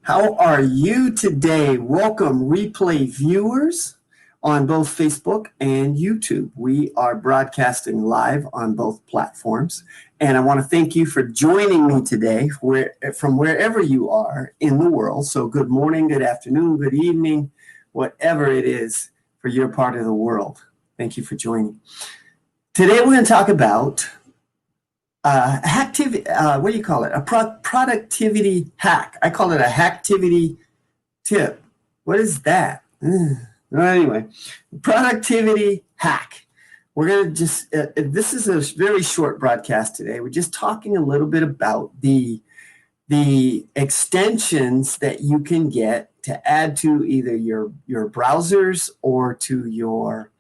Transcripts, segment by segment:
How are you today? Welcome, replay viewers on both Facebook and YouTube. We are broadcasting live on both platforms. And I want to thank you for joining me today from wherever you are in the world. So good morning, good afternoon, good evening, whatever it is for your part of the world. Thank you for joining. Today we're going to talk about what do you call it? A productivity hack. I call it a hacktivity tip. What is that? Well, anyway, productivity hack. We're going to just, this is a very short broadcast today. We're just talking a little bit about the extensions that you can get to add to either your browsers or to your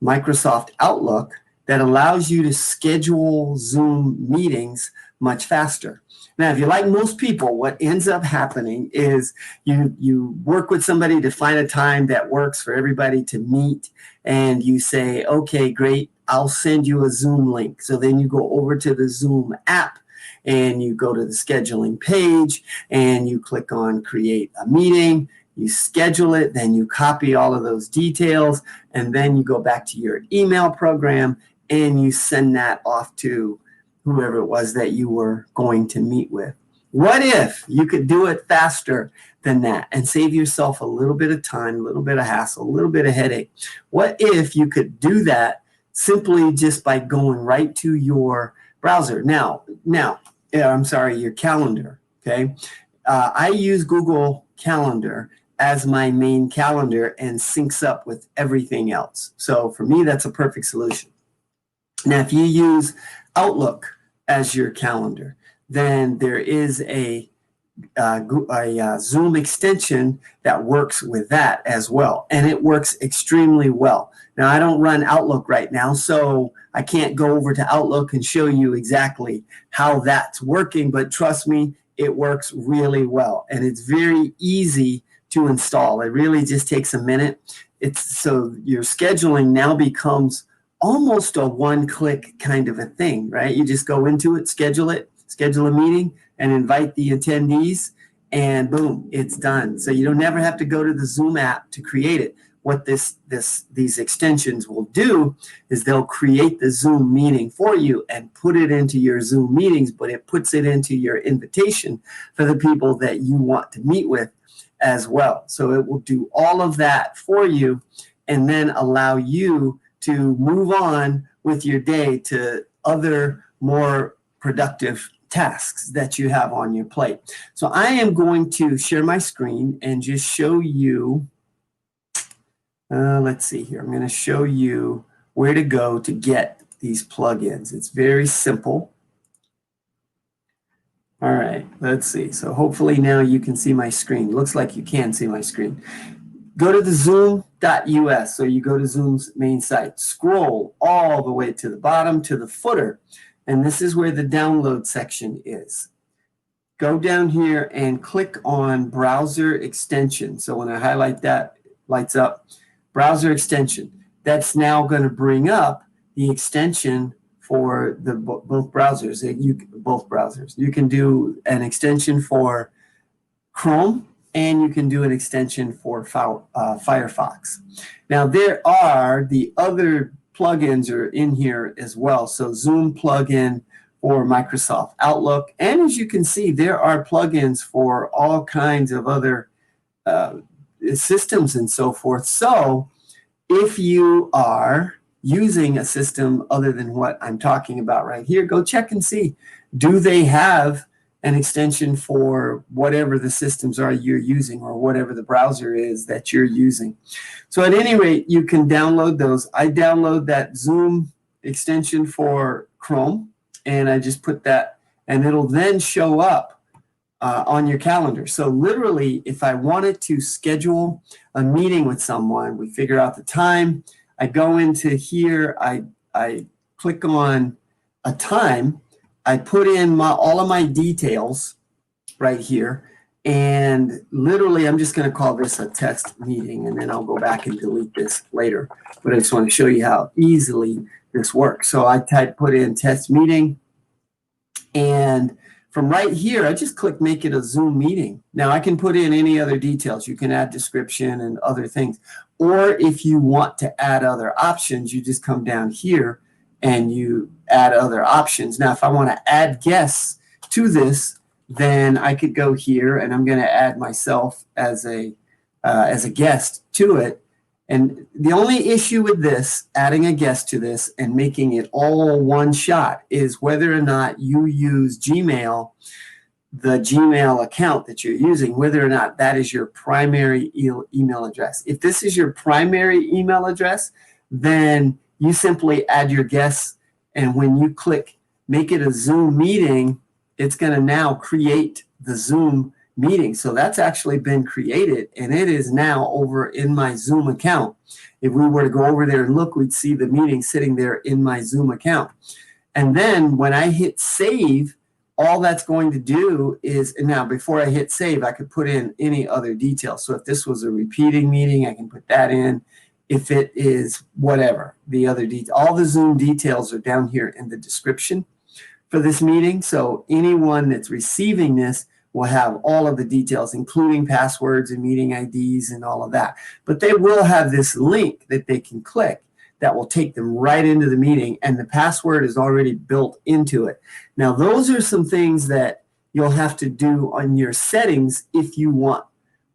Microsoft Outlook that allows you to schedule Zoom meetings much faster. Now, if you're like most people, what ends up happening is you work with somebody to find a time that works for everybody to meet, and you say, okay, great, I'll send you a Zoom link. So then you go over to the Zoom app and you go to the scheduling page and you click on create a meeting. You schedule it, then you copy all of those details, and then you go back to your email program and you send that off to whoever it was that you were going to meet with. What if you could do it faster than that and save yourself a little bit of time, a little bit of hassle, a little bit of headache? What if you could do that simply just by going right to your browser? Your calendar, okay? I use Google Calendar as my main calendar and syncs up with everything else. So for me, that's a perfect solution. Now, if you use Outlook as your calendar, then there is a Zoom extension that works with that as well, and it works extremely well. Now, I don't run Outlook right now, so I can't go over to Outlook and show you exactly how that's working, but trust me, it works really well, and it's very easy to install. It really just takes a minute. So your scheduling now becomes almost a one-click kind of a thing, right? You just go into it, schedule a meeting, and invite the attendees, and boom, it's done. So you don't never have to go to the Zoom app to create it. What these extensions will do is they'll create the Zoom meeting for you and put it into your Zoom meetings, but it puts it into your invitation for the people that you want to meet with as well. So it will do all of that for you and then allow you to move on with your day to other more productive tasks that you have on your plate. So I am going to share my screen and just show you, let's see here. I'm going to show you where to go to get these plugins. It's very simple. All right, let's see. So hopefully now you can see my screen. Looks like you can see my screen. Go to the zoom.us. So you go to Zoom's main site. Scroll all the way to the bottom to the footer. And this is where the download section is. Go down here and click on browser extension. So when I highlight that, lights up, browser extension. That's now going to bring up the extension for the both browsers. You can do an extension for Chrome, and you can do an extension for Firefox. Now, there are the other plugins are in here as well. So Zoom plugin for Microsoft Outlook. And as you can see, there are plugins for all kinds of other systems and so forth. So if you are using a system other than what I'm talking about right here, go check and see. Do they have an extension for whatever the systems are you're using or whatever the browser is that you're using? So at any rate, you can download those. I download that Zoom extension for Chrome, and I just put that, and it'll then show up on your calendar. So literally, if I wanted to schedule a meeting with someone, we figure out the time, I go into here, I click on a time, I put in all of my details right here, and literally I'm just going to call this a test meeting, and then I'll go back and delete this later. But I just want to show you how easily this works. So I put in test meeting, and from right here, I just click make it a Zoom meeting. Now I can put in any other details. You can add description and other things. Or if you want to add other options, you just come down here and you add other options. Now, if I want to add guests to this, then I could go here and I'm going to add myself as a guest to it. And the only issue with this, adding a guest to this and making it all one shot, is whether or not you use Gmail, the Gmail account that you're using, whether or not that is your primary email address. If this is your primary email address, then you simply add your guests, and when you click make it a Zoom meeting, it's going to now create the Zoom meeting. So that's actually been created, and it is now over in my Zoom account. If we were to go over there and look, we'd see the meeting sitting there in my Zoom account. And then when I hit save, all that's going to do is, and now before I hit save, I could put in any other details. So if this was a repeating meeting, I can put that in. If it is whatever, the other details, all the Zoom details are down here in the description for this meeting. So anyone that's receiving this will have all of the details, including passwords and meeting IDs and all of that. But they will have this link that they can click that will take them right into the meeting, and the password is already built into it. Now, those are some things that you'll have to do on your settings if you want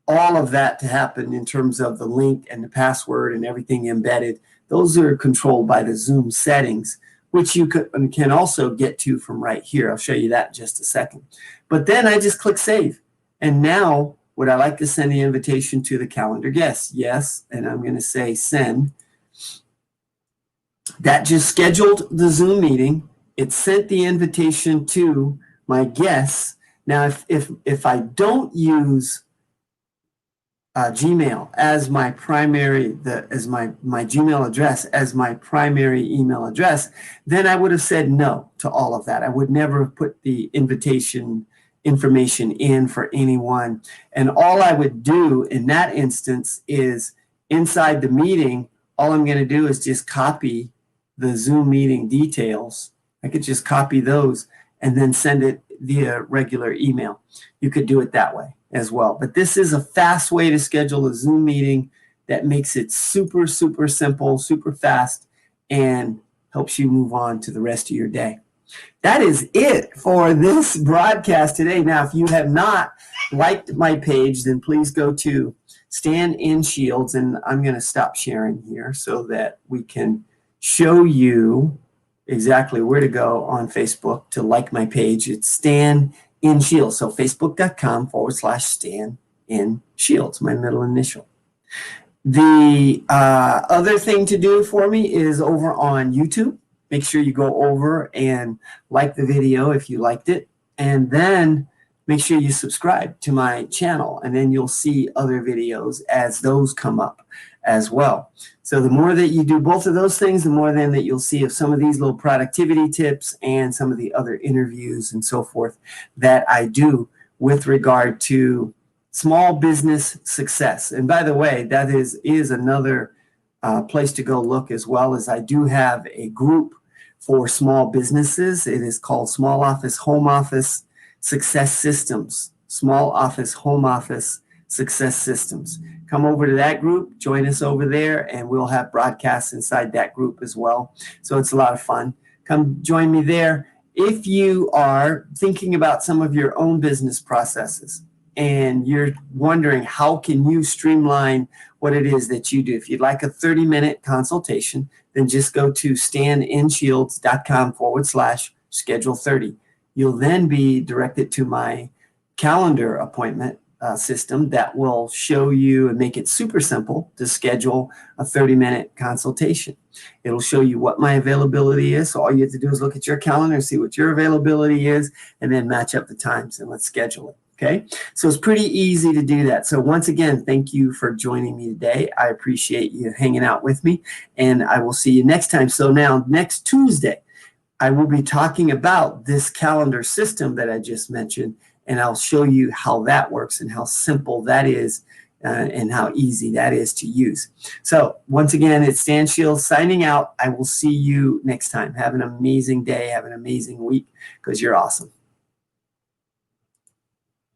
all of that to happen in terms of the link and the password and everything embedded. Those are controlled by the Zoom settings, which you can also get to from right here. I'll show you that in just a second. But then I just click save. And now, would I like to send the invitation to the calendar guests? Yes, and I'm going to say send. That just scheduled the Zoom meeting. It sent the invitation to my guests. Now, if I don't use Gmail as my primary, my Gmail address as my primary email address, then I would have said no to all of that. I would never have put the invitation information in for anyone. And all I would do in that instance is inside the meeting, all I'm going to do is just copy the Zoom meeting details. I could just copy those and then send it via regular email. You could do it that way as well. But this is a fast way to schedule a Zoom meeting that makes it super, super simple, super fast, and helps you move on to the rest of your day. That is it for this broadcast today. Now, if you have not liked my page, then please go to Stan in Shields, and I'm going to stop sharing here so that we can show you exactly where to go on Facebook to like my page. It's Stan in Shields. So facebook.com/Stan in Shields, my middle initial. The other thing to do for me is over on YouTube. Make sure you go over and like the video if you liked it. And then make sure you subscribe to my channel. And then you'll see other videos as those come up as well. So the more that you do both of those things, the more then that you'll see of some of these little productivity tips and some of the other interviews and so forth that I do with regard to small business success. And by the way, that is another place to go look, as well as I do have a group for small businesses. It is called Small Office Home Office Success Systems. Small Office Home Office Success Systems. Come over to that group, join us over there, and we'll have broadcasts inside that group as well. So it's a lot of fun. Come join me there. If you are thinking about some of your own business processes and you're wondering how can you streamline what it is that you do, if you'd like a 30-minute consultation, then just go to staninshields.com/schedule30. You'll then be directed to my calendar appointment system that will show you and make it super simple to schedule a 30-minute consultation. It'll show you what my availability is. So all you have to do is look at your calendar, see what your availability is, and then match up the times and let's schedule it. Okay, so it's pretty easy to do that. So once again, thank you for joining me today. I appreciate you hanging out with me, and I will see you next time. So now next Tuesday, I will be talking about this calendar system that I just mentioned, and I'll show you how that works and how simple that is and how easy that is to use. So once again, it's Stan Shields signing out. I will see you next time. Have an amazing day. Have an amazing week, because you're awesome.